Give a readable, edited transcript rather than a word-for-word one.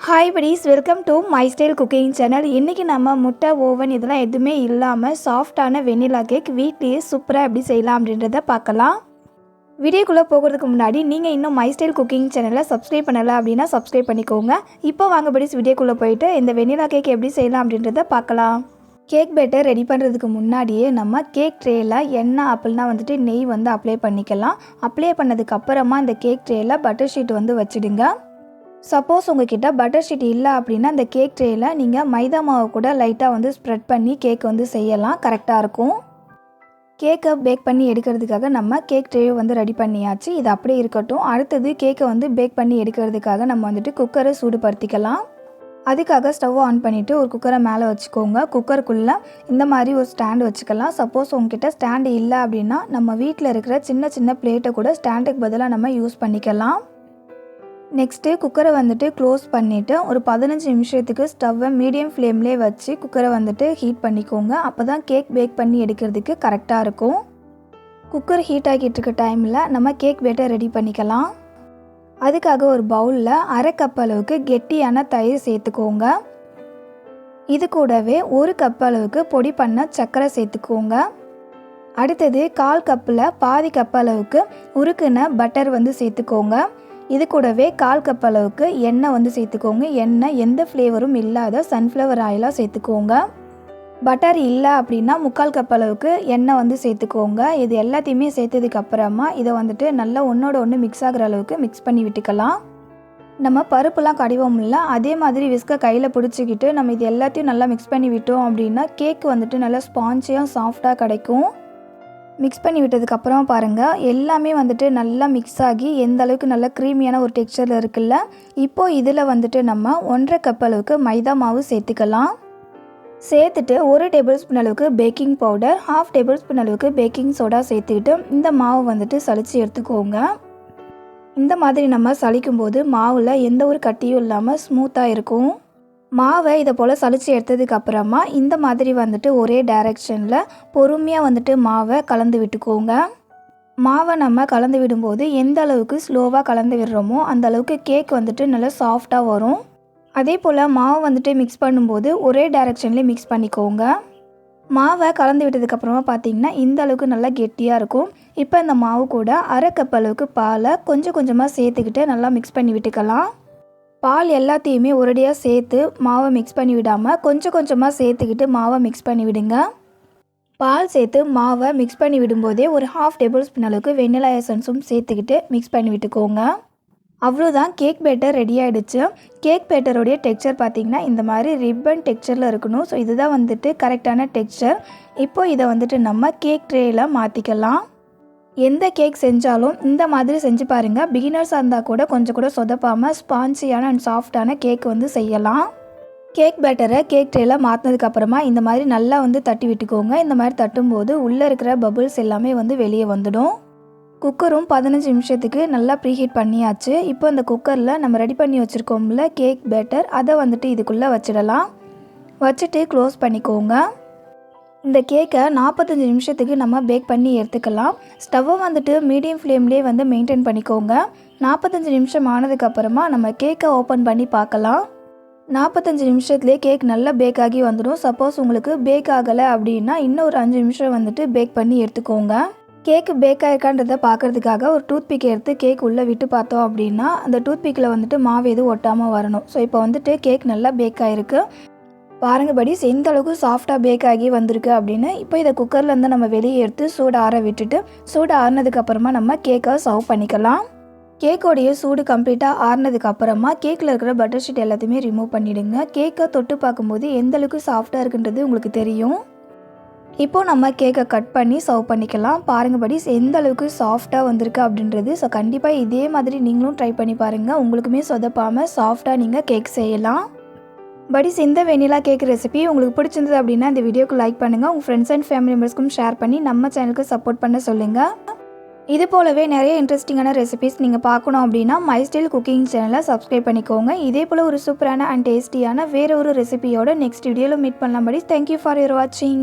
Hi buddies, welcome to my style cooking channel. இன்றைக்கி நம்ம முட்டை ஓவன் இதெல்லாம் எதுவுமே இல்லாமல் சாஃப்டான வெண்ணிலா கேக் வீட்லேயே சூப்பராக எப்படி செய்யலாம் அப்படின்றத பார்க்கலாம். வீடியோக்குள்ளே போகிறதுக்கு முன்னாடி நீங்கள் இன்னும் மை ஸ்டைல் குக்கிங் சேனலை சப்ஸ்கிரைப் பண்ணலை அப்படின்னா சப்ஸ்கிரைப் பண்ணிக்கோங்க. இப்போ வாங்க buddies, வீடியோக்குள்ளே போயிட்டு இந்த வெண்ணிலா கேக் எப்படி செய்யலாம் அப்படின்றத பார்க்கலாம். கேக் பேட்டர் ரெடி பண்ணுறதுக்கு முன்னாடியே நம்ம கேக் ட்ரேயில் எண்ணெய் அப்படின்னா நெய் அப்ளை பண்ணிக்கலாம். அப்ளை பண்ணதுக்கப்புறமா இந்த கேக் ட்ரேயில் பட்டர் ஷீட் வச்சுடுங்க. சப்போஸ் உங்ககிட்ட பட்டர் ஷீட் இல்லை அப்படின்னா இந்த கேக் ட்ரேயில் நீங்கள் மைதா மாவை கூட லைட்டாக ஸ்ப்ரெட் பண்ணி கேக் செய்யலாம், கரெக்டாக இருக்கும். கேக்கை பேக் பண்ணி எடுக்கிறதுக்காக நம்ம கேக் ட்ரேவை ரெடி பண்ணியாச்சு. இது அப்படியே இருக்கட்டும். அடுத்தது கேக்கை பேக் பண்ணி எடுக்கிறதுக்காக நம்ம குக்கரை சூடுபடுத்திக்கலாம். அதுக்காக ஸ்டவ் ஆன் பண்ணிவிட்டு ஒரு குக்கரை மேலே வச்சுக்கோங்க. குக்கருக்குள்ளே இந்த மாதிரி ஒரு ஸ்டாண்டு வச்சுக்கலாம். சப்போஸ் உங்ககிட்ட ஸ்டாண்டு இல்லை அப்படின்னா நம்ம வீட்டில் இருக்கிற சின்ன சின்ன பிளேட்டை கூட ஸ்டாண்டுக்கு பதிலாக நம்ம யூஸ் பண்ணிக்கலாம். நெக்ஸ்ட்டு குக்கரை க்ளோஸ் பண்ணிவிட்டு ஒரு 15 நிமிஷத்துக்கு ஸ்டவ்வை மீடியம் ஃப்ளேம்லேயே வச்சு குக்கரை ஹீட் பண்ணிக்கோங்க. அப்போ தான் கேக் பேக் பண்ணி எடுக்கிறதுக்கு கரெக்டாக இருக்கும். குக்கர் ஹீட் ஆகிட்டு இருக்க டைமில் நம்ம கேக் பேட்டர் ரெடி பண்ணிக்கலாம். அதுக்காக ஒரு பவுலில் 1/2 கப் அளவுக்கு கெட்டியான தயிர் சேர்த்துக்கோங்க. இது கூடவே 1 கப் அளவுக்கு பொடி பண்ண சர்க்கரை சேர்த்துக்கோங்க. அடுத்தது 1/4 கப்பில் பாதி கப் அளவுக்கு உருக்குன பட்டர் சேர்த்துக்கோங்க. இது கூடவே 1/4 கப் அளவுக்கு எண்ணெய் சேர்த்துக்கோங்க. எண்ணெய் எந்த ஃப்ளேவரும் இல்லாத சன்ஃப்ளவர் ஆயிலாக சேர்த்துக்கோங்க. பட்டர் இல்லை அப்படின்னா 3/4 கப் அளவுக்கு எண்ணெய் சேர்த்துக்கோங்க. இது எல்லாத்தையுமே சேர்த்ததுக்கப்புறமா இதை நல்லா ஒன்றோட ஒன்று மிக்ஸ் ஆகிற அளவுக்கு மிக்ஸ் பண்ணி விட்டுக்கலாம். நம்ம பருப்புலாம் கடிவோம் இல்லை, அதே மாதிரி விஸ்கை கையில் பிடிச்சிக்கிட்டு நம்ம இது எல்லாத்தையும் நல்லா மிக்ஸ் பண்ணி விட்டோம் அப்படின்னா கேக் நல்லா ஸ்பான்ச்சியாக சாஃப்டாக கிடைக்கும். மிக்ஸ் பண்ணி விட்டதுக்கப்புறம் பாருங்கள், எல்லாமே நல்லா மிக்ஸ் ஆகி எந்த அளவுக்கு நல்லா க்ரீமியான ஒரு டெக்ஸ்சரில் இருக்குல்ல. இப்போது இதில் நம்ம 1/2 கப் அளவுக்கு மைதா மாவு சேர்த்துக்கலாம். சேர்த்துட்டு 1 டேபிள் ஸ்பூன் அளவுக்கு பேக்கிங் பவுடர், 1/2 டேபிள் ஸ்பூன் அளவுக்கு பேக்கிங் சோடா சேர்த்துக்கிட்டு இந்த மாவு சலிச்சு எடுத்துக்கோங்க. இந்த மாதிரி நம்ம சலிக்கும்போது மாவில் எந்த ஒரு கட்டியும் இல்லாமல் ஸ்மூத்தாக இருக்கும். மாவை இதை போல் சலிச்சு எடுத்ததுக்கப்புறமா இந்த மாதிரி ஒரே டைரெக்ஷனில் பொறுமையாக மாவை கலந்து விட்டுக்கோங்க. மாவை நம்ம கலந்து விடும்போது எந்த அளவுக்கு ஸ்லோவாக கலந்து விடுறோமோ அந்த அளவுக்கு கேக் நல்லா சாஃப்டாக வரும். அதே போல் மாவை மிக்ஸ் பண்ணும்போது ஒரே டைரெக்ஷன்லேயே மிக்ஸ் பண்ணிக்கோங்க. மாவை கலந்து விட்டதுக்கப்புறமா பார்த்திங்கன்னா இந்த அளவுக்கு நல்லா கெட்டியாக இருக்கும். இப்போ இந்த மாவு கூட 1/2 கப் அளவுக்கு பாலை கொஞ்சம் கொஞ்சமாக சேர்த்துக்கிட்டு நல்லா மிக்ஸ் பண்ணி விட்டுக்கலாம். பால் எல்லாத்தையுமே ஒரேடியாக சேர்த்து மாவை மிக்ஸ் பண்ணி விடாமல் கொஞ்சம் கொஞ்சமாக சேர்த்துக்கிட்டு மாவை மிக்ஸ் பண்ணி விடுங்க. பால் சேர்த்து மாவை மிக்ஸ் பண்ணி விடும்போதே ஒரு 1/2 டேபிள் ஸ்பூன் அளவுக்கு வெண்ணிலா எசன்ஸும் சேர்த்துக்கிட்டு மிக்ஸ் பண்ணி விட்டுக்கோங்க. அவ்வளோதான், கேக் பேட்டர் ரெடி ஆகிடுச்சு. கேக் பேட்டருடைய டெக்ஸ்சர் பார்த்திங்கன்னா இந்த மாதிரி ரிப்பன் டெக்ஸ்சரில் இருக்கணும். ஸோ இதுதான் கரெக்டான டெக்ஸ்சர். இப்போ இதை நம்ம கேக் ட்ரேயில் மாற்றிக்கலாம். எந்த கேக் செஞ்சாலும் இந்த மாதிரி செஞ்சு பாருங்கள். பிகினர்ஸாக இருந்தால் கூட கொஞ்சம் கூட சொதப்பாமல் ஸ்பான்சியான அண்ட் சாஃப்டான கேக் செய்யலாம். கேக் பேட்டரை கேக் ட்ரேயில் மாற்றினதுக்கப்புறமா இந்த மாதிரி நல்லா தட்டி விட்டுக்கோங்க. இந்த மாதிரி தட்டும்போது உள்ளே இருக்கிற பபுள்ஸ் எல்லாமே வெளியே வந்துடும். குக்கரும் 15 நிமிஷத்துக்கு நல்லா ப்ரீஹீட் பண்ணியாச்சு. இப்போ இந்த குக்கரில் நம்ம ரெடி பண்ணி வச்சுருக்கோம்ல கேக் பேட்டர், அதை இதுக்குள்ளே வச்சிடலாம். வச்சுட்டு க்ளோஸ் பண்ணிக்கோங்க. இந்த கேக்கை 45 நிமிஷத்துக்கு நம்ம பேக் பண்ணி எடுத்துக்கலாம். ஸ்டவ்வை மீடியம் ஃப்ளேம்லேயே மெயின்டைன் பண்ணிக்கோங்க. 45 நிமிஷம் ஆனதுக்கப்புறமா நம்ம கேக்கை ஓப்பன் பண்ணி பார்க்கலாம். 45 நிமிஷத்துலேயே கேக் நல்லா பேக் ஆகி வந்துடும். சப்போஸ் உங்களுக்கு பேக் ஆகலை அப்படின்னா இன்னும் ஒரு 5 நிமிஷம் பேக் பண்ணி எடுத்துக்கோங்க. கேக்கு பேக் ஆகிருக்கான்றதை பார்க்குறதுக்காக ஒரு டூத்பிக் எடுத்து கேக் உள்ளே விட்டு பார்த்தோம் அப்படின்னா அந்த டூத்பிக்கில் மாவு எதுவும் ஒட்டாமல் வரணும். ஸோ இப்போ கேக் நல்லா பேக் ஆகிருக்கு. பாருங்கள் buddies, எந்த அளவுக்கு சாஃப்டாக பேக் ஆகி வந்திருக்கு அப்படின்னு. இப்போ இதை குக்கர்லேருந்து நம்ம வெளியே எடுத்து சூடு ஆற விட்டுட்டு சூடு ஆறினதுக்கப்புறமா நம்ம கேக்கை சர்வ் பண்ணிக்கலாம். கேக்கோடைய சூடு கம்ப்ளீட்டாக ஆறினதுக்கப்புறமா கேக்கில் இருக்கிற பட்டர் ஷீட் எல்லாத்தையுமே ரிமூவ் பண்ணிவிடுங்க. கேக்கை தொட்டு பார்க்கும்போது எந்த அளவுக்கு சாஃப்டாக இருக்குன்றது உங்களுக்கு தெரியும். இப்போது நம்ம கேக்கை கட் பண்ணி சர்வ் பண்ணிக்கலாம். பாருங்கள் buddies, எந்த அளவுக்கு சாஃப்டாக வந்திருக்கு அப்படின்றது. ஸோ கண்டிப்பாக இதே மாதிரி நீங்களும் ட்ரை பண்ணி பாருங்கள். உங்களுக்குமே சொதப்பாமல் சாஃப்டாக நீங்கள் கேக் செய்யலாம். buddies, இந்த வெண்ணிலா கேக் ரெசிபி உங்களுக்கு பிடிச்சிருந்தது அப்படின்னா இந்த வீடியோக்கு லைக் பண்ணுங்கள். உங்கள் ஃப்ரெண்ட்ஸ் அண்ட் ஃபேமிலி மெம்பர்ஸ்க்கும் ஷேர் பண்ணி நம்ம சேனலுக்கு சப்போர்ட் பண்ண சொல்லுங்கள். இது போலவே நிறைய இன்ட்ரெஸ்டிங்கான ரெசிபிஸ் நீங்கள் பார்க்கணும் அப்படின்னா மை ஸ்டைல் குக்கிங் சேனலை சப்ஸ்கிரைப் பண்ணிக்கோங்க. இதே போல் ஒரு சூப்பரான அண்ட் டேஸ்டியான வேறு ஒரு ரெசிபியோட நெக்ஸ்ட் வீடியோவில் மீட் பண்ணலாம் buddies. தேங்க்யூ ஃபார் யுவர் வாட்சிங்.